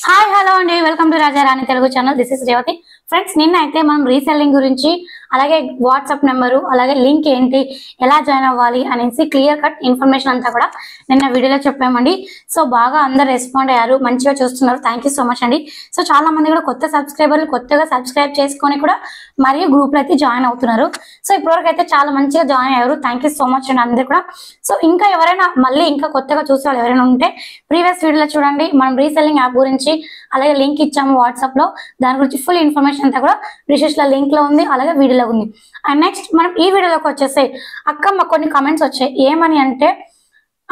Hi hello అండి welcome to రాజారాణి Telugu channel. This is Revathi. Friends, నిన్న అయితే మనం రీసెల్లింగ్ గురించి అలాగే వాట్సాప్ నెంబరు అలాగే లింక్ ఏంటి ఎలా జాయిన్ అవ్వాలి అనేసి క్లియర్ కట్ ఇన్ఫర్మేషన్ అంతా కూడా నిన్న వీడియోలో చెప్పామండి. సో బాగా అందరు రెస్పాండ్ అయ్యారు, మంచిగా చూస్తున్నారు. థ్యాంక్ యూ సో మచ్ అండి. సో చాలా మంది కూడా కొత్త సబ్స్క్రైబర్లు కొత్తగా సబ్స్క్రైబ్ చేసుకొని కూడా మరియు గ్రూప్లో అయితే జాయిన్ అవుతున్నారు. సో ఇప్పటివరకు అయితే చాలా మంచిగా జాయిన్ అయ్యారు. థ్యాంక్ యూ సో మచ్ అండి అందరు కూడా. సో ఇంకా ఎవరైనా మళ్ళీ ఇంకా కొత్తగా చూసే వాళ్ళు ఎవరైనా ఉంటే ప్రీవియస్ వీడియోలో చూడండి. మనం రీసెల్లింగ్ యాప్ గురించి అలాగే లింక్ ఇచ్చాము వాట్సాప్ లో. దాని గురించి ఫుల్ ఇన్ఫర్మేషన్ అంతా కూడా డిస్క్రిప్షన్ లో లింక్ లో ఉంది, అలాగే వీడియోలో ఉంది. అండ్ నెక్స్ట్ మనం ఈ వీడియోలోకి వచ్చేసి అక్క మాకు కొన్ని కామెంట్స్ వచ్చాయి. ఏమని అంటే,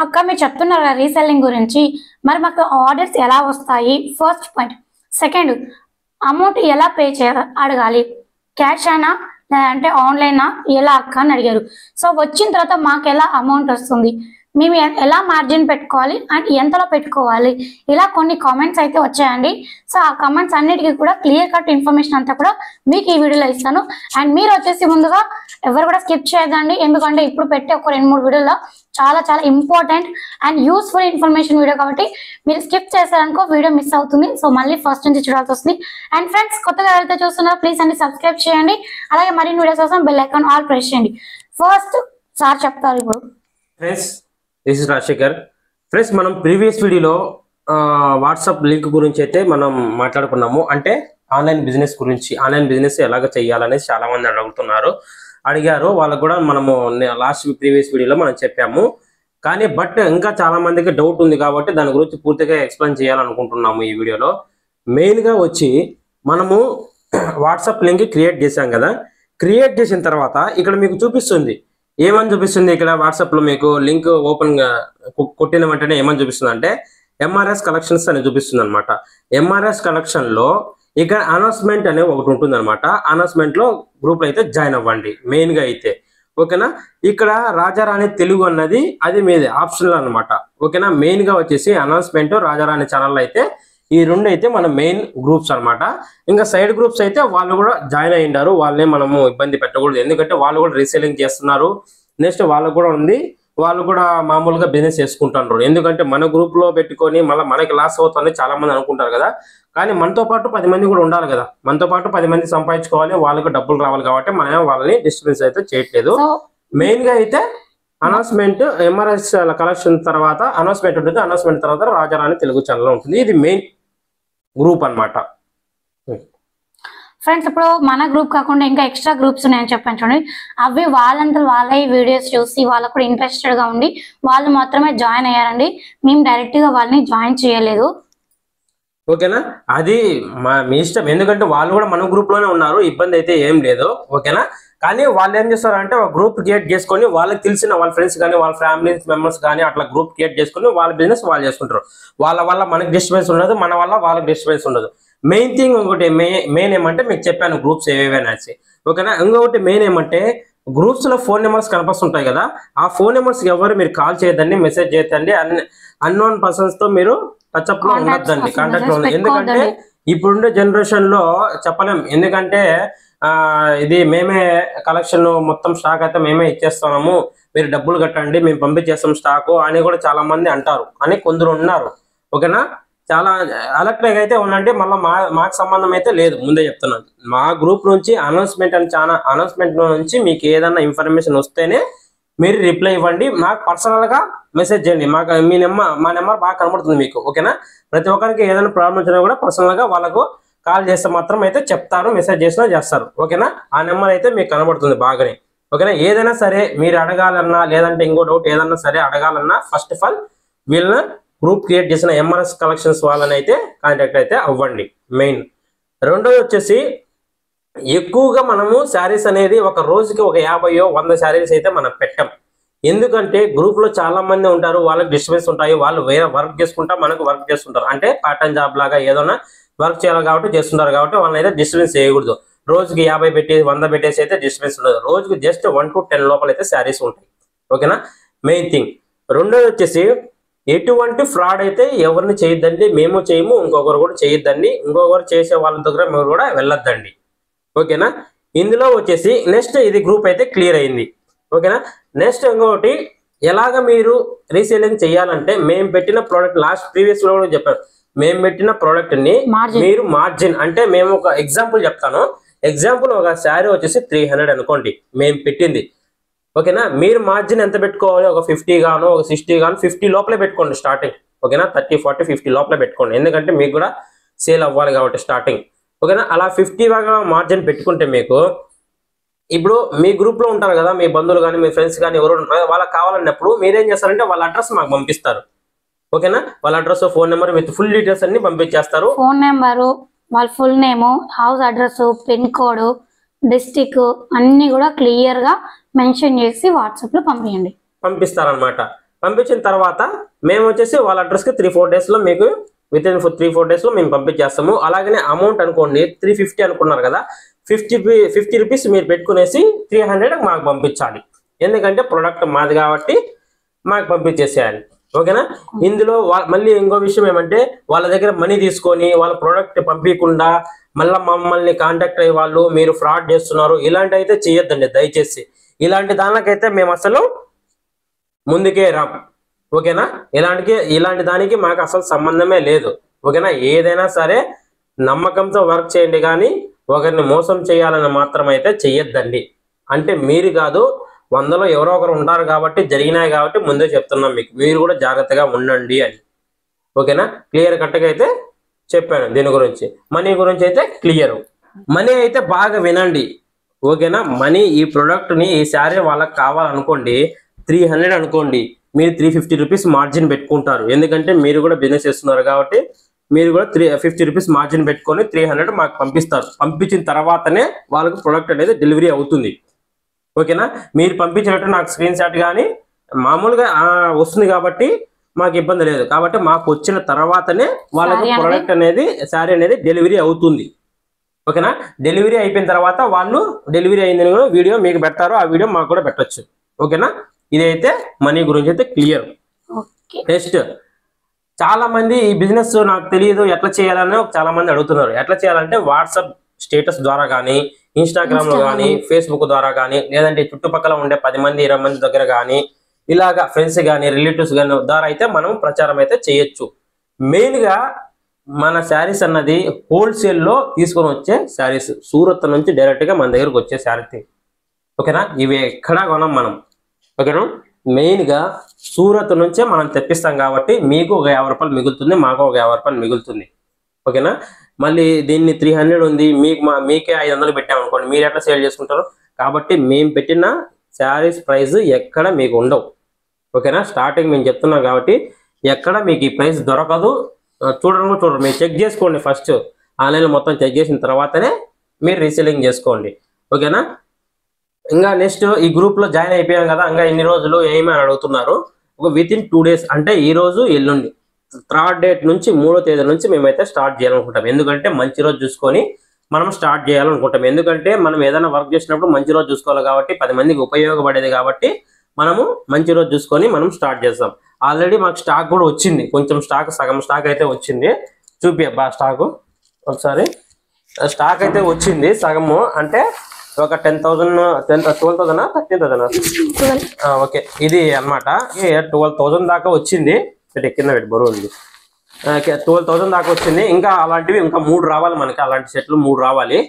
అక్క మీరు చెప్తున్నారు కదా రీసెల్లింగ్ గురించి, మరి మాకు ఆర్డర్స్ ఎలా వస్తాయి? First point. సెకండ్, అమౌంట్ ఎలా పే అడగాలి? క్యాష్ అయినా లేదంటే ఆన్లైనా ఎలా అక్క అని అడిగారు. సో వచ్చిన తర్వాత మాకు ఎలా అమౌంట్ వస్తుంది, మేము ఎలా మార్జిన్ పెట్టుకోవాలి అండ్ ఎంతలో పెట్టుకోవాలి, ఇలా కొన్ని కామెంట్స్ అయితే వచ్చాయండి. సో ఆ కామెంట్స్ అన్నిటికీ కూడా క్లియర్ కట్ ఇన్ఫర్మేషన్ అంతా కూడా మీకు ఈ వీడియోలో ఇస్తాను. అండ్ మీరు వచ్చేసి ముందుగా ఎవరు కూడా స్కిప్ చేయదండి, ఎందుకంటే ఇప్పుడు పెట్టే ఒక 2-3 వీడియోలో చాలా చాలా important and useful information video కాబట్టి మీరు స్కిప్ చేశారనుకో వీడియో మిస్ అవుతుంది. సో మళ్ళీ ఫస్ట్ నుంచి చూడాల్సి వస్తుంది. అండ్ ఫ్రెండ్స్, కొత్తగా ఎవరైతే చూస్తున్నారో ప్లీజ్ అన్ని సబ్స్క్రైబ్ చేయండి, అలాగే మరిన్ని వీడియోస్ కోసం బెల్ ఐకాన్ ఆల్ ప్రెస్ చేయండి. ఫస్ట్ సార్ చెప్తారు ఇప్పుడు. Friends, this is Rajasekhar. Friends, మనం ప్రీవియస్ వీడియోలో వాట్సాప్ లింక్ గురించి అయితే మనం మాట్లాడుకున్నాము. అంటే ఆన్లైన్ బిజినెస్ గురించి, ఆన్లైన్ బిజినెస్ ఎలాగ చేయాలనేసి చాలా మంది అడిగారు. వాళ్ళకు కూడా మనము లాస్ట్ ప్రీవియస్ వీడియోలో మనం చెప్పాము. కానీ ఇంకా చాలా మందికి డౌట్ ఉంది కాబట్టి దాని గురించి పూర్తిగా ఎక్స్ప్లెయిన్ చేయాలనుకుంటున్నాము ఈ వీడియోలో. మెయిన్గా వచ్చి మనము వాట్సాప్ లింక్ క్రియేట్ చేశాం కదా. క్రియేట్ చేసిన తర్వాత ఇక్కడ మీకు చూపిస్తుంది, ఏమని చూపిస్తుంది? ఇక్కడ వాట్సాప్ లో మీకు లింక్ ఓపెన్ కొట్టిన వెంటనే ఏమని చూపిస్తుంది అంటే ఎంఆర్ఎస్ కలెక్షన్స్ అని చూపిస్తుంది అనమాట. ఎంఆర్ఎస్ కలెక్షన్ లో ఇక్కడ అనౌన్స్మెంట్ అనే ఒకటి ఉంటుంది అనమాట. అనౌన్స్మెంట్ లో గ్రూప్ లో అయితే జాయిన్ అవ్వండి మెయిన్ గా అయితే, ఓకేనా. ఇక్కడ రాజారాణి తెలుగు అన్నది అది మీది ఆప్షనల్ అనమాట, ఓకేనా. మెయిన్ గా వచ్చేసి అనౌన్స్మెంట్, రాజారాణి ఛానల్ అయితే ఈ రెండు అయితే మన మెయిన్ గ్రూప్స్ అనమాట. ఇంకా సైడ్ గ్రూప్స్ అయితే వాళ్ళు కూడా జాయిన్ అయ్యిండారు, వాళ్ళే మనము ఇబ్బంది పెట్టకూడదు, ఎందుకంటే వాళ్ళు కూడా రీసేలింగ్ చేస్తున్నారు. నెక్స్ట్ వాళ్ళకు కూడా ఉంది, వాళ్ళు కూడా మామూలుగా బిజినెస్ చేసుకుంటున్నారు. ఎందుకంటే మన గ్రూప్ లో పెట్టుకొని మళ్ళీ మనకి లాస్ అవుతుంది చాలా మంది అనుకుంటారు కదా. కానీ మనతో పాటు 10 మంది కూడా ఉండాలి కదా, మనతో పాటు 10 మంది సంపాదించుకోవాలి, వాళ్ళకు డబ్బులు రావాలి కాబట్టి మనం వాళ్ళని డిస్టర్బెన్స్ అయితే చేయట్లేదు. మెయిన్ గా అయితే అనౌన్స్మెంట్, ఎంఆర్ఎస్ కలెక్షన్ తర్వాత అనౌన్స్మెంట్ ఉంటుంది, అనౌన్స్మెంట్ తర్వాత రాజారాణి తెలుగు ఛానల్ ఉంటుంది. ఇది మెయిన్ గ్రూప్ అన్నమాట. ఫ్రెండ్స్, ఇప్పుడు మన గ్రూప్ కాకుండా ఇంకా ఎక్స్ట్రా గ్రూప్స్ ఉన్నాయని చెప్పాను చూడండి. అవి వాళ్ళంతా వాళ్ళే వీడియోస్ చూసి వాళ్ళకు కూడా ఇంట్రెస్టెడ్ గా ఉండి వాళ్ళు మాత్రమే జాయిన్ అయ్యారండి. మేము డైరెక్ట్ గా వాళ్ళని జాయిన్ చేయలేదు, ఓకేనా. అది మీ ఇష్టం, ఎందుకంటే వాళ్ళు కూడా మన గ్రూప్ లోనే ఉన్నారు, ఇబ్బంది అయితే ఏం లేదు, ఓకేనా. కానీ వాళ్ళు ఏం చేస్తారంటే ఒక గ్రూప్ క్రియేట్ చేసుకొని వాళ్ళకి తెలిసిన వాళ్ళ ఫ్రెండ్స్ కానీ వాళ్ళ ఫ్యామిలీ మెంబర్స్ కానీ అట్లా గ్రూప్ క్రియేట్ చేసుకొని వాళ్ళ బిజినెస్ వాళ్ళు చేసుకుంటారు. వాళ్ళ వల్ల మనకి డిస్టర్బెన్స్ ఉండదు, మన వల్ల వాళ్ళకి డిస్టర్బెన్స్ ఉండదు. మెయిన్ థింగ్ ఇంకోటి మెయిన్ ఏమంటే మీకు చెప్పాను గ్రూప్స్ ఏవేవేనాసి, ఓకేనా. ఇంకొకటి మెయిన్ ఏమంటే గ్రూప్స్ లో ఫోన్ నెంబర్స్ కనిపిస్తుంటాయి కదా, ఆ ఫోన్ నెంబర్స్ ఎవరు మీరు కాల్ చేయొద్దండి, మెసేజ్ చేయొద్దండి, అన్నోన్ పర్సన్స్ తో మీరు టచ్అప్ లో ఉండొద్దండి, కాంటాక్ట్ లో ఉండదు. ఎందుకంటే ఇప్పుడుండే జనరేషన్ లో చెప్పలేం, ఎందుకంటే ఇది మేమే కలెక్షన్ మొత్తం స్టాక్ అయితే మేమే ఇచ్చేస్తున్నాము, మీరు డబ్బులు కట్టండి మేము పంపించేస్తాం స్టాకు అని కూడా చాలా మంది అంటారు, అని కొందరు ఉన్నారు, ఓకేనా. చాలా అలర్ట్ అయితే ఉండండి. మళ్ళీ మాకు సంబంధం అయితే లేదు, ముందే చెప్తున్నాను. మా గ్రూప్ నుంచి అనౌన్స్మెంట్ అని చాలా అనౌన్స్మెంట్ నుంచి మీకు ఏదన్నా ఇన్ఫర్మేషన్ వస్తేనే మీరు రిప్లై ఇవ్వండి, మాకు పర్సనల్ గా మెసేజ్ చేయండి. మా నెంబర్ బాగా కనబడుతుంది మీకు, ఓకేనా. ప్రతి ఒక్కరికి ఏదైనా ప్రాబ్లం వచ్చినా కూడా పర్సనల్ గా వాళ్ళకు కాల్ చేస్తే మాత్రం అయితే చెప్తారు, మెసేజ్ చేసినా చేస్తారు, ఓకేనా. ఆ నెంబర్ అయితే మీకు కనబడుతుంది బాగానే, ఓకేనా. ఏదైనా సరే మీరు అడగాలన్నా లేదంటే ఇంకో డౌట్ ఏదన్నా సరే అడగాలన్నా ఫస్ట్ ఆఫ్ ఆల్ వీళ్ళ గ్రూప్ క్రియేట్ చేసిన ఎంఆర్ఎస్ కలెక్షన్స్ వాళ్ళని అయితే కాంటాక్ట్ అయితే అవ్వండి మెయిన్. రెండోది వచ్చేసి ఎక్కువగా మనము శారీస్ అనేది ఒక రోజుకి ఒక 50-100 శారీస్ అయితే మనం పెట్టాం. ఎందుకంటే గ్రూప్ లో చాలా మంది ఉంటారు, వాళ్ళకి డిస్టర్బెన్స్ ఉంటాయి, వాళ్ళు వేరే వర్క్ చేసుకుంటా మనకు వర్క్ చేస్తుంటారు, అంటే పార్ట్ టైం జాబ్ లాగా ఏదైనా వర్క్ చేయాలి కాబట్టి చేస్తుంటారు కాబట్టి వాళ్ళని అయితే డిస్టర్బెన్స్ చేయకూడదు. రోజుకి 50 పెట్టి 100 పెట్టేసి అయితే డిస్టర్బెన్స్ ఉండదు. రోజుకి జస్ట్ 1 to 10 లోపల అయితే శారీస్ ఉంటాయి, ఓకేనా. Main thing. రెండోది వచ్చేసి ఎటువంటి ఫ్రాడ్ అయితే ఎవరిని చేయొద్దండి, మేము చేయము, ఇంకొకరు కూడా చేయొద్దండి, ఇంకొకరు చేసే వాళ్ళ దగ్గర మీరు కూడా వెళ్ళొద్దండి, ఓకేనా. ఇందులో వచ్చేసి నెక్స్ట్ ఇది గ్రూప్ అయితే క్లియర్ అయింది, ఓకేనా. నెక్స్ట్ ఇంకొకటి ఎలాగ మీరు రీసేలింగ్ చేయాలంటే మేము పెట్టిన ప్రోడక్ట్ లాస్ట్ ప్రీవియస్ లో కూడా చెప్పాను, మేము పెట్టిన ప్రోడక్ట్ ని మీరు మార్జిన్ అంటే మేము ఒక ఎగ్జాంపుల్ చెప్తాను. ఎగ్జాంపుల్ ఒక శారీ వచ్చేసి 300 అనుకోండి మేము పెట్టింది, ఓకేనా. మీరు మార్జిన్ ఎంత పెట్టుకోవాలి, ఒక 50 గాను ఒక 60 గాను 50 లోపలే పెట్టుకోండి స్టార్టింగ్, ఓకేనా. 30, 40, 50 లోపలే పెట్టుకోండి, ఎందుకంటే మీకు కూడా సేల్ అవ్వాలి కాబట్టి స్టార్టింగ్, ఓకేనా. అలా 50 మార్జిన్ పెట్టుకుంటే మీకు ఇప్పుడు మీ గ్రూప్ లో ఉంటారు కదా మీ బంధువులు కానీ మీ ఫ్రెండ్స్ కానీ ఎవరు ఉంటారు, వాళ్ళకి కావాలన్నప్పుడు మీరేం చేస్తారంటే వాళ్ళ అడ్రస్ మాకు పంపిస్తారు, ఓకేనా. వాళ్ళ address, phone number with full details అన్ని పంపించేస్తారు. ఫోన్ నెంబరు, వాళ్ళ full name, house address, pin code, district అన్ని కూడా క్లియర్ గా మెన్షన్ చేసి వాట్సాప్ లో పంపిస్తారనమాట. పంపించిన తర్వాత మేము వచ్చేసి వాళ్ళ అడ్రస్ కి 3-4 డేస్ లో మీకు విత్ ఇన్ 3-4 డేస్ లో మేము పంపించేస్తాము. అలాగనే అమౌంట్ అనుకోండి 350 అనుకున్నారు కదా, 50 రూపీస్ మీరు పెట్టుకునేసి 300 మాకు పంపించాలి, ఎందుకంటే ప్రొడక్ట్ మాది కాబట్టి మాకు పంపించేసేయాలి, ఓకేనా. ఇందులో మళ్ళీ ఇంకో విషయం ఏమంటే వాళ్ళ దగ్గర మనీ తీసుకొని వాళ్ళ ప్రోడక్ట్ పంపించకుండా మళ్ళీ మమ్మల్ని కాంటాక్ట్ అయ్యే వాళ్ళు మీరు ఫ్రాడ్ చేస్తున్నారు ఇలాంటి అయితే చేయొద్దండి దయచేసి. ఇలాంటి దానికైతే మేము అసలు ముందుకే రాం, ఓకేనా. ఇలాంటి దానికి మాకు అసలు సంబంధమే లేదు, ఓకేనా. ఏదైనా సరే నమ్మకంతో వర్క్ చేయండి, కానీ ఒకరిని మోసం చేయాలని మాత్రం అయితే చెయ్యొద్దండి. అంటే మీరు కాదు 100లో ఎవరో ఒకరు ఉంటారు కాబట్టి జరిగినాయి కాబట్టి ముందే చెప్తున్నాం మీకు, మీరు కూడా జాగ్రత్తగా ఉండండి అని, ఓకేనా. క్లియర్ కట్గా అయితే చెప్పాను. దీని గురించి మనీ గురించి అయితే క్లియర్. మనీ అయితే బాగా వినండి, ఓకేనా. మనీ ఈ ప్రోడక్ట్ ని ఈ శారీ వాళ్ళకి కావాలనుకోండి 300 అనుకోండి, మీరు 350 రూపీస్ మార్జిన్ పెట్టుకుంటారు, ఎందుకంటే మీరు కూడా బిజినెస్ చేస్తున్నారు కాబట్టి మీరు కూడా 350 రూపీస్ మార్జిన్ పెట్టుకొని 300 మాకు పంపిస్తారు. పంపించిన తర్వాతనే వాళ్ళకి ప్రోడక్ట్ అనేది డెలివరీ అవుతుంది, ఓకేనా. మీరు పంపించినట్టు నాకు స్క్రీన్ షాట్ కానీ మామూలుగా వస్తుంది కాబట్టి మాకు ఇబ్బంది లేదు, కాబట్టి మాకు వచ్చిన తర్వాతనే వాళ్ళకి ప్రోడక్ట్ అనేది శారీ అనేది డెలివరీ అవుతుంది, ఓకేనా. డెలివరీ అయిపోయిన తర్వాత వాళ్ళు డెలివరీ అయిందని కూడా వీడియో మీకు పెడతారు, ఆ వీడియో మాకు కూడా పెట్టచ్చు, ఓకేనా. ఇదైతే మనీ గురించి అయితే క్లియర్. నెక్స్ట్ చాలా మంది ఈ బిజినెస్ నాకు తెలియదు ఎట్లా చేయాలని చాలా మంది అడుగుతున్నారు. ఎట్లా చేయాలంటే వాట్సాప్ స్టేటస్ ద్వారా కానీ, ఇన్స్టాగ్రామ్ లో కానీ, ఫేస్బుక్ ద్వారా కానీ, లేదంటే చుట్టుపక్కల ఉండే 10 మంది 20 మంది దగ్గర కానీ, ఇలాగా ఫ్రెండ్స్ కానీ రిలేటివ్స్ కానీ ద్వారా అయితే మనం ప్రచారం అయితే చేయొచ్చు. మెయిన్ గా మన శారీస్ అన్నది హోల్సేల్ లో తీసుకొని వచ్చే శారీస్, సూరత్ నుంచి డైరెక్ట్ గా మన దగ్గరకు వచ్చే శారీ, ఓకేనా. ఇవి ఎక్కడా కొనం మనం, ఓకేనా. మెయిన్ గా సూరత్ నుంచే మనం తెప్పిస్తాం కాబట్టి మీకు ఒక 50 రూపాయలు మిగులుతుంది, మాకు ఒక 50 రూపాయలు మిగులుతుంది, ఓకేనా. మళ్ళీ దీన్ని 300 ఉంది మీకే 500 పెట్టామనుకోండి, మీరు ఎట్లా సేల్ చేసుకుంటారు. కాబట్టి మేము పెట్టిన శారీస్ ప్రైస్ ఎక్కడ మీకు ఉండవు, ఓకేనా. స్టార్టింగ్ మేము చెప్తున్నాం కాబట్టి ఎక్కడ మీకు ఈ ప్రైస్ దొరకదు. చూడరు, మీరు చెక్ చేసుకోండి ఫస్ట్, ఆన్లైన్లో మొత్తం చెక్ చేసిన తర్వాతనే మీరు రీసెల్లింగ్ చేసుకోండి, ఓకేనా. ఇంకా నెక్స్ట్ ఈ గ్రూప్ లో జాయిన్ అయిపోయాం కదా, ఇంకా ఎన్ని రోజులు ఏమని అడుగుతున్నారు. ఒక విత్ ఇన్ 2 డేస్ అంటే ఈ రోజు ఎల్లుండి 3rd డేట్ నుంచి 3వ తేదీ నుంచి మేమైతే స్టార్ట్ చేయాలనుకుంటాం. ఎందుకంటే మంచి రోజు చూసుకొని మనం స్టార్ట్ చేయాలనుకుంటాం, ఎందుకంటే మనం ఏదైనా వర్క్ చేసినప్పుడు మంచి రోజు చూసుకోవాలి కాబట్టి 10 మందికి ఉపయోగపడేది కాబట్టి మనము మంచి రోజు చూసుకొని మనం స్టార్ట్ చేస్తాం. ఆల్రెడీ మాకు స్టాక్ కూడా వచ్చింది, కొంచెం స్టాక్ సగం స్టాక్ అయితే వచ్చింది. చూపిబ్బా స్టాకు ఒకసారి. స్టాక్ అయితే వచ్చింది సగము, అంటే ఒక 10,000 12,000 13,000 ఓకే. ఇది అన్నమాట 12,000 దాకా వచ్చింది. కింద పెట్టి బరువు ఉంది. 12,000 దాకా వచ్చింది. ఇంకా అలాంటివి ఇంకా 3 రావాలి మనకి, అలాంటి సెట్లు 3 రావాలి,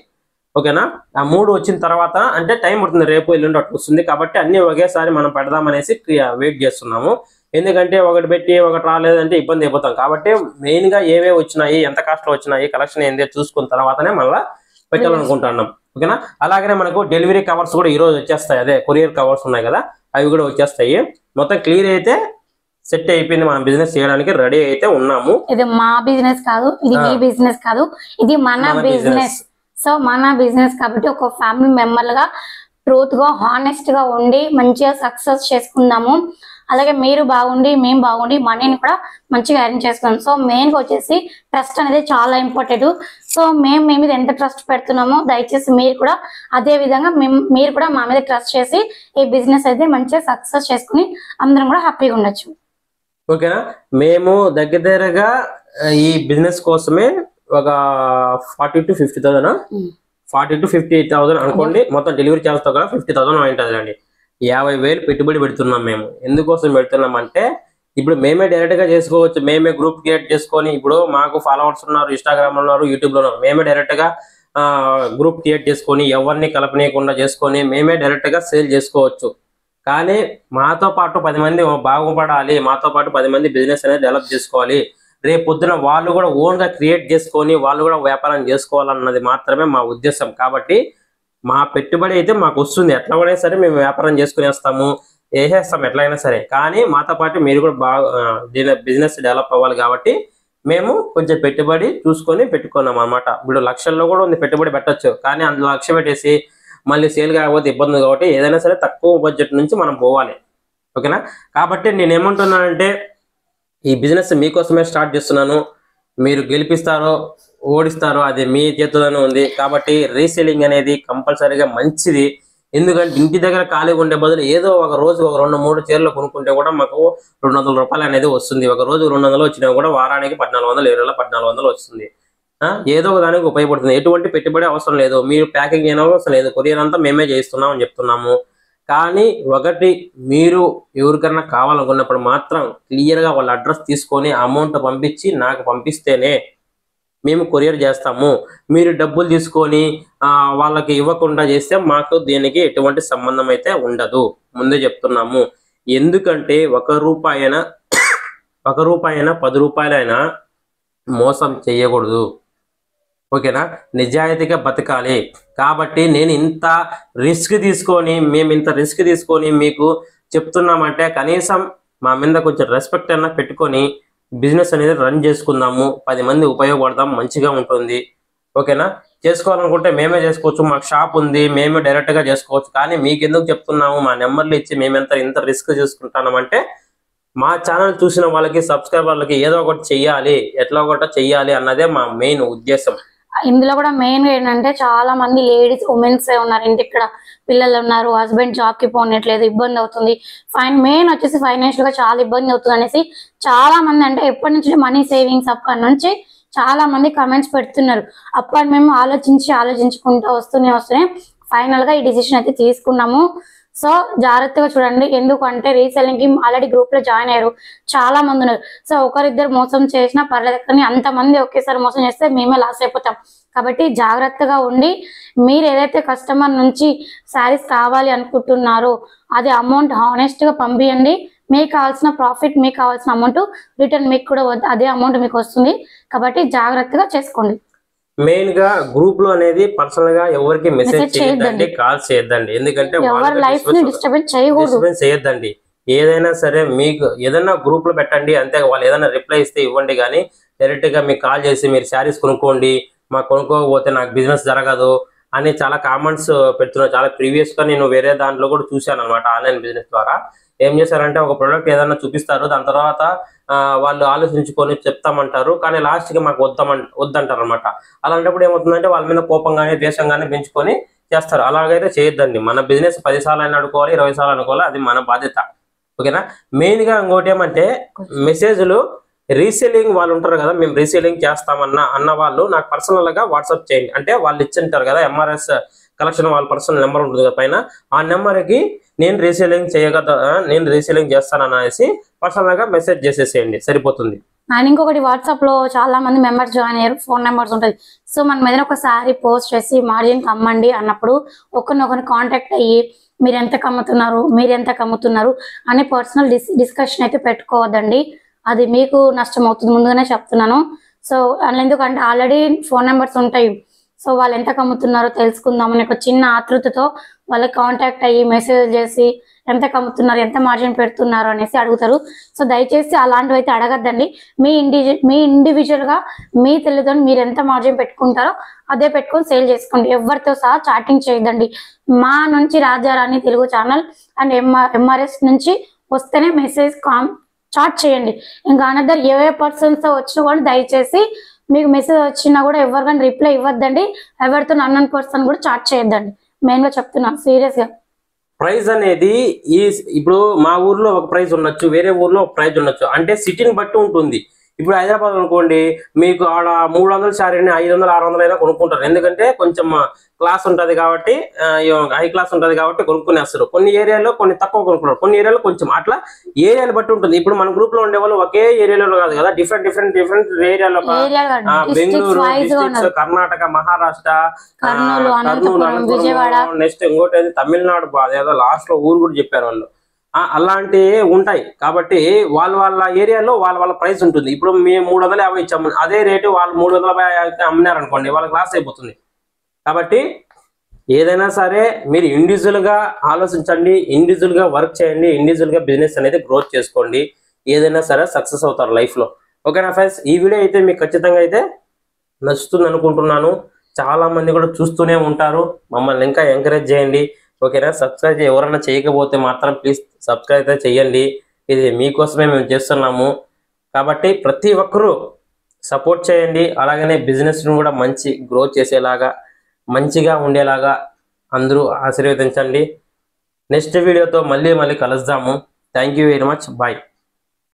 ఓకేనా. ఆ 3 వచ్చిన తర్వాత అంటే టైం పడుతుంది, రేపు ఎల్లుండి అట్లా వస్తుంది కాబట్టి అన్ని ఒకేసారి మనం పెడదామనేసి వెయిట్ చేస్తున్నాము. ఎందుకంటే ఒకటి పెట్టి ఒకటి రాలేదంటే ఇబ్బంది అయిపోతాం కాబట్టి మెయిన్ గా ఏవే వచ్చినాయి, ఎంత కాస్ట్ లో వచ్చినాయి, కలెక్షన్ ఏందో చూసుకున్న తర్వాతనే మళ్ళీ పెట్టాలనుకుంటున్నాం, ఓకేనా. అలాగనే మనకు డెలివరీ కవర్స్ కూడా ఈ రోజు వచ్చేస్తాయి, అదే కొరియర్ కవర్స్ ఉన్నాయి కదా అవి కూడా వచ్చేస్తాయి. మొత్తం క్లియర్ అయితే సెట్ అయిపోయింది, మనం బిజినెస్ చేయడానికి రెడీ అయితే ఉన్నాము. ఇది మా బిజినెస్ కాదు, ఇది మీ బిజినెస్ కాదు, ఇది మన బిజినెస్. సో మన బిజినెస్ కాబట్టి ఒక ఫ్యామిలీ మెంబర్లుగా ట్రూత్ గా హానెస్ట్ గా ఉండి మంచిగా సక్సెస్ చేసుకుందాము. అలాగే మీరు బాగుండి మేము బాగుండి మనీని కూడా మంచిగా అరేంజ్ చేసుకుందాం. సో మెయిన్ గా వచ్చేసి ట్రస్ట్ అనేది చాలా ఇంపార్టెంట్. సో మేము మీ మీద ఎంత ట్రస్ట్ పెడుతున్నామో దయచేసి మీరు కూడా అదే విధంగా మీరు కూడా మా మీద ట్రస్ట్ చేసి ఈ బిజినెస్ అయితే మంచిగా సక్సెస్ చేసుకుని అందరం కూడా హ్యాపీగా ఉండొచ్చు, ఓకేనా. మేము దగ్గరగా ఈ బిజినెస్ కోసమే ఒక 40 to 50,000 40 to 50,000 అనుకోండి. మొత్తం డెలివరీ ఛార్జ్ తో కూడా 50,000 ఉంటుంది అండి. 50,000 పెట్టుబడి పెడుతున్నాం. మేము ఎందుకోసం పెడుతున్నాం అంటే ఇప్పుడు మేమే డైరెక్ట్ గా చేసుకోవచ్చు. మేమే గ్రూప్ క్రియేట్ చేసుకొని, ఇప్పుడు మాకు ఫాలోవర్స్ ఉన్నారు, ఇన్స్టాగ్రామ్ లో ఉన్నారు, యూట్యూబ్ లో ఉన్నారు, మేమే డైరెక్ట్ గా గ్రూప్ క్రియేట్ చేసుకొని ఎవరిని కలపనీయకుండా చేసుకొని మేమే డైరెక్ట్ గా సేల్ చేసుకోవచ్చు. కానీ మాతో పాటు 10 మంది బాగుపడాలి, మాతో పాటు 10 మంది బిజినెస్ అనేది డెవలప్ చేసుకోవాలి, రేపు పొద్దున వాళ్ళు కూడా ఓన్ గా క్రియేట్ చేసుకొని వాళ్ళు కూడా వ్యాపారం చేసుకోవాలన్నది మాత్రమే మా ఉద్దేశం. కాబట్టి మా పెట్టుబడి అయితే మాకు వస్తుంది, ఎట్లా కూడా సరే మేము వ్యాపారం చేసుకునేస్తాము, వేసేస్తాం ఎట్లయినా సరే. కానీ మాతో పాటు మీరు కూడా బాగా బిజినెస్ డెవలప్ అవ్వాలి కాబట్టి మేము కొంచెం పెట్టుబడి చూసుకొని పెట్టుకున్నాం అనమాట. ఇప్పుడు లక్షల్లో కూడా ఉంది పెట్టుబడి పెట్టచ్చు, కానీ అందులో లక్ష పెట్టేసి మళ్ళీ సేల్ కాకపోతే ఇబ్బంది. కాబట్టి ఏదైనా సరే తక్కువ బడ్జెట్ నుంచి మనం పోవాలి. ఓకేనా? కాబట్టి నేను ఏమంటున్నానంటే ఈ బిజినెస్ మీకోసమే స్టార్ట్ చేస్తున్నాను. మీరు గెలిపిస్తారో ఓడిస్తారో అది మీ చేతుల్లోనే ఉంది. కాబట్టి రీసేలింగ్ అనేది కంపల్సరీగా మంచిది. ఎందుకంటే ఇంటి దగ్గర ఖాళీగా ఉండే బదులు ఏదో ఒక రోజు ఒక 2-3 చీరలు కొనుక్కుంటే కూడా మాకు 200 రూపాయలు అనేది వస్తుంది. ఒక రోజు 200 వచ్చినా కూడా వారానికి 1400, 1400 వస్తుంది. ఏదో ఒక దానికి ఉపయోగపడుతుంది. ఎటువంటి పెట్టుబడి అవసరం లేదు, మీరు ప్యాకింగ్ చేయడం అవసరం లేదు, కొరియర్ అంతా మేమే చేయిస్తున్నాం అని చెప్తున్నాము. కానీ ఒకటి, మీరు ఎవరికన్నా కావాలనుకున్నప్పుడు మాత్రం క్లియర్గా వాళ్ళ అడ్రస్ తీసుకొని అమౌంట్ పంపించి నాకు పంపిస్తేనే మేము కొరియర్ చేస్తాము. మీరు డబ్బులు తీసుకొని వాళ్ళకి ఇవ్వకుండా చేస్తే మాకు దీనికి ఎటువంటి సంబంధం అయితే ఉండదు, ముందే చెప్తున్నాము. ఎందుకంటే 1 రూపాయైనా 10 రూపాయలైనా మోసం చేయకూడదు. ఓకేనా? నిజాయితీగా బతకాలి. కాబట్టి నేను ఇంత రిస్క్ తీసుకొని మీకు చెప్తున్నామంటే కనీసం మా మీద కొంచెం రెస్పెక్ట్ అన్నా పెట్టుకొని బిజినెస్ అనేది రన్ చేసుకుందాము, 10 మంది ఉపయోగపడదాం, మంచిగా ఉంటుంది. ఓకేనా? చేసుకోవాలనుకుంటే మేమే చేసుకోవచ్చు, మాకు షాప్ ఉంది, మేమే డైరెక్ట్ గా చేసుకోవచ్చు. కానీ మీకు ఎందుకు చెప్తున్నాము, మా నెంబర్లు ఇచ్చి ఇంత రిస్క్ చేసుకుంటామంటే మా ఛానల్ చూసిన వాళ్ళకి, సబ్స్క్రైబర్లకి ఏదో ఒకటి చెయ్యాలి, ఎట్లా ఒకటి చెయ్యాలి అన్నదే మా మెయిన్ ఉద్దేశం. ఇందులో కూడా మెయిన్ ఏంటంటే చాలా మంది లేడీస్ ఉమెన్స్ ఉన్నారు, ఇంటి ఇక్కడ పిల్లలు ఉన్నారు, హస్బెండ్ జాబ్ కి పోనట్లేదు, ఇబ్బంది అవుతుంది, మెయిన్ వచ్చేసి ఫైనాన్షియల్ గా చాలా ఇబ్బంది అవుతుంది అనేసి చాలా మంది, అంటే ఎప్పటి నుంచి మనీ సేవింగ్స్ అప్పటి నుంచి చాలా మంది కమెంట్స్ పెడుతున్నారు. అప్పటి మేము ఆలోచించుకుంటూ వస్తూనే ఫైనల్ గా ఈ డిసిషన్ అయితే తీసుకున్నాము. సో జాగ్రత్తగా చూడండి, ఎందుకంటే రీసెల్లింగ్ కి ఆల్రెడీ గ్రూప్ లో జాయిన్ అయ్యారు చాలా మంది ఉన్నారు. సో ఒకరిద్దరు మోసం చేసినా పర్లేదు, కానీ అంతమంది ఒకేసారి మోసం చేస్తే మేమే లాస్ అయిపోతాం. కాబట్టి జాగ్రత్తగా ఉండి మీరు ఏదైతే కస్టమర్ నుంచి శారీస్ కావాలి అనుకుంటున్నారో అది అమౌంట్ హానెస్ట్ గా పంపియండి. మీకు కావాల్సిన ప్రాఫిట్, మీకు కావాల్సిన అమౌంట్ రిటర్న్ మీకు కూడా అదే అమౌంట్ మీకు వస్తుంది. కాబట్టి జాగ్రత్తగా చేసుకోండి. మెయిన్ గా గ్రూప్ లో అనేది పర్సనల్ గా ఎవరికి మెసేజ్ చేయొద్దండి, కాల్ చేయొద్దండి. ఎందుకంటే ఎవరి లైఫ్ ని డిస్టర్బెన్స్ చేయొద్దండి. ఏదైనా సరే మీకు ఏదైనా గ్రూప్ లో పెట్టండి, అంతే. వాళ్ళు ఏదైనా రిప్లై ఇస్తే ఇవ్వండి, కానీ డైరెక్ట్ గా మీకు కాల్ చేసి మీరు శారీస్ కొనుక్కోండి, మాకు కొనుక్కోకపోతే నాకు బిజినెస్ జరగదు అని చాలా కామెంట్స్ పెడుతున్నారు. చాలా ప్రీవియస్ గా నేను వేరే దాంట్లో కూడా చూశాను అనమాట. ఆన్లైన్ బిజినెస్ ద్వారా ఏం చేశారంటే ఒక ప్రోడక్ట్ ఏదైనా చూపిస్తారు, దాని తర్వాత వాళ్ళు ఆలోచించుకొని చెప్తామంటారు, కానీ లాస్ట్ కి మాకు వద్దంటారు అనమాట. అలాంటప్పుడు ఏమవుతుందంటే వాళ్ళ మీద కోపంగానే ద్వేషంగానే పెంచుకొని చేస్తారు. అలాగైతే చేయొద్దండి. మన బిజినెస్ 10 సార్లు అయినా అనుకోవాలి, 20 సార్లు అనుకోవాలి, అది మన బాధ్యత. ఓకేనా? మెయిన్ గా ఇంకోటి ఏమంటే మెసేజ్లు రీసేలింగ్ వాళ్ళు ఉంటారు కదా, మేము రీసేలింగ్ అన్న వాళ్ళు నాకు పర్సనల్ గా వాట్సాప్ చేయండి. అంటే వాళ్ళు ఇచ్చింటారు కదా MRS కలెక్షన్, వాళ్ళ పర్సనల్ నెంబర్ ఉంటుంది కదా పైన, ఆ నెంబర్ కి నేను రీసేలింగ్ చేస్తాననేసి పర్సనల్ గా మెసేజ్ చేసేసేయండి, సరిపోతుంది. అండ్ ఇంకొకటి, వాట్సాప్ లో చాలా మంది మెంబర్స్ జాయిన్ అయ్యారు, ఫోన్ నెంబర్స్ ఉంటుంది. సో మనం ఏదైనా ఒకసారి పోస్ట్ చేసి మార్జిన్ కమ్మండి అన్నప్పుడు ఒకరినొకరిని కాంటాక్ట్ అయ్యి మీరు ఎంత కమ్ముతున్నారు అనే పర్సనల్ డిస్కషన్ అయితే పెట్టుకోవద్దండి. అది మీకు నష్టం అవుతుంది, ముందుగానే చెప్తున్నాను. సో ఎందుకంటే ఆల్రెడీ ఫోన్ నెంబర్స్ ఉంటాయి. సో వాళ్ళు ఎంత కమ్ముతున్నారో తెలుసుకుందామని ఒక చిన్న ఆతృతతో వాళ్ళకి కాంటాక్ట్ అయ్యి మెసేజ్ చేసి ఎంత కమ్ముతున్నారు, ఎంత మార్జిన్ పెడుతున్నారు అనేసి అడుగుతారు. సో దయచేసి అలాంటివి అయితే అడగద్దండి. మీ ఇండివిజువల్ గా మీ తెలివితో మీరు ఎంత మార్జిన్ పెట్టుకుంటారో అదే పెట్టుకొని సేల్ చేసుకోండి. ఎవరితో సహా చాటింగ్ చేయొద్దండి. మా నుంచి రాజారాణి తెలుగు ఛానల్ అండ్ MRS నుంచి వస్తేనే మెసేజ్ చాట్ చేయండి. ఇంకా అనదర్ ఏ పర్సన్స్ తో వచ్చిన వాళ్ళు దయచేసి మీకు మెసేజ్ వచ్చినా కూడా ఎవరికైనా రిప్లై ఇవ్వద్దండి. ఎవరితో అన్నోన్ పర్సన్ కూడా చాట్ చేయొద్దండి. మెయిన్ గా చెప్తున్నాను సీరియస్ గా. ప్రైస్ అనేది ఇప్పుడు మా ఊర్లో ఒక ప్రైస్ ఉండొచ్చు, వేరే ఊర్లో ఒక ప్రైస్ ఉండొచ్చు, అంటే సిటీని బట్టి ఉంటుంది. ఇప్పుడు హైదరాబాద్ అనుకోండి, మీకు ఆడ 300 శారీని 500 600 అయినా కొనుక్కుంటారు. ఎందుకంటే కొంచెం క్లాస్ ఉంటది కాబట్టి, హై క్లాస్ ఉంటది కాబట్టి కొనుక్కునేస్తారు. కొన్ని ఏరియాలో కొన్ని తక్కువ కొనుక్కుంటారు, కొన్ని ఏరియాలో కొంచెం అట్లా ఏరియాలు బట్టి ఉంటుంది. ఇప్పుడు మన గ్రూప్ లో ఉండే వాళ్ళు ఒకే ఏరియాలో కాదు కదా, డిఫరెంట్ ఏరియాలో, బెంగళూరు డిస్ట్రిక్ట్స్, కర్ణాటక, మహారాష్ట్ర, కర్నూలు, అనంతపురం, నెక్స్ట్ ఇంకోటి అయితే తమిళనాడు, ఏదో లాస్ట్ లో ఊరు కూడా చెప్పారు వాళ్ళు. అలాంటివి ఉంటాయి కాబట్టి వాళ్ళ ఏరియాలో వాళ్ళ ప్రైస్ ఉంటుంది. ఇప్పుడు మేము 350 ఇచ్చాము, అదే రేటు వాళ్ళు 350 అమ్మినారు అనుకోండి, వాళ్ళకి లాస్ అయిపోతుంది. కాబట్టి ఏదైనా సరే మీరు ఇండివిజువల్ గా ఆలోచించండి, ఇండివిజువల్ గా వర్క్ చేయండి, ఇండివిజువల్ గా బిజినెస్ అనేది గ్రోత్ చేసుకోండి. ఏదైనా సరే సక్సెస్ అవుతారు లైఫ్ లో. ఓకేనా ఫ్రెండ్స్, ఈ వీడియో అయితే మీకు ఖచ్చితంగా అయితే నచ్చుతుంది అనుకుంటున్నాను. చాలా మంది కూడా చూస్తూనే ఉంటారు, మమ్మల్ని ఇంకా ఎంకరేజ్ చేయండి. ఓకేనా, సబ్స్క్రైబ్ ఎవరైనా చేయకపోతే మాత్రం ప్లీజ్ సబ్స్క్రైబ్ అయితే చేయండి. ఇది మీకోసమే మేము చేస్తున్నాము కాబట్టి ప్రతి ఒక్కరూ సపోర్ట్ చేయండి. అలాగనే బిజినెస్ను కూడా మంచి గ్రోత్ చేసేలాగా, మంచిగా ఉండేలాగా అందరూ ఆశీర్వదించండి. నెక్స్ట్ వీడియోతో మళ్ళీ కలుద్దాము. Thank you very much. Bye.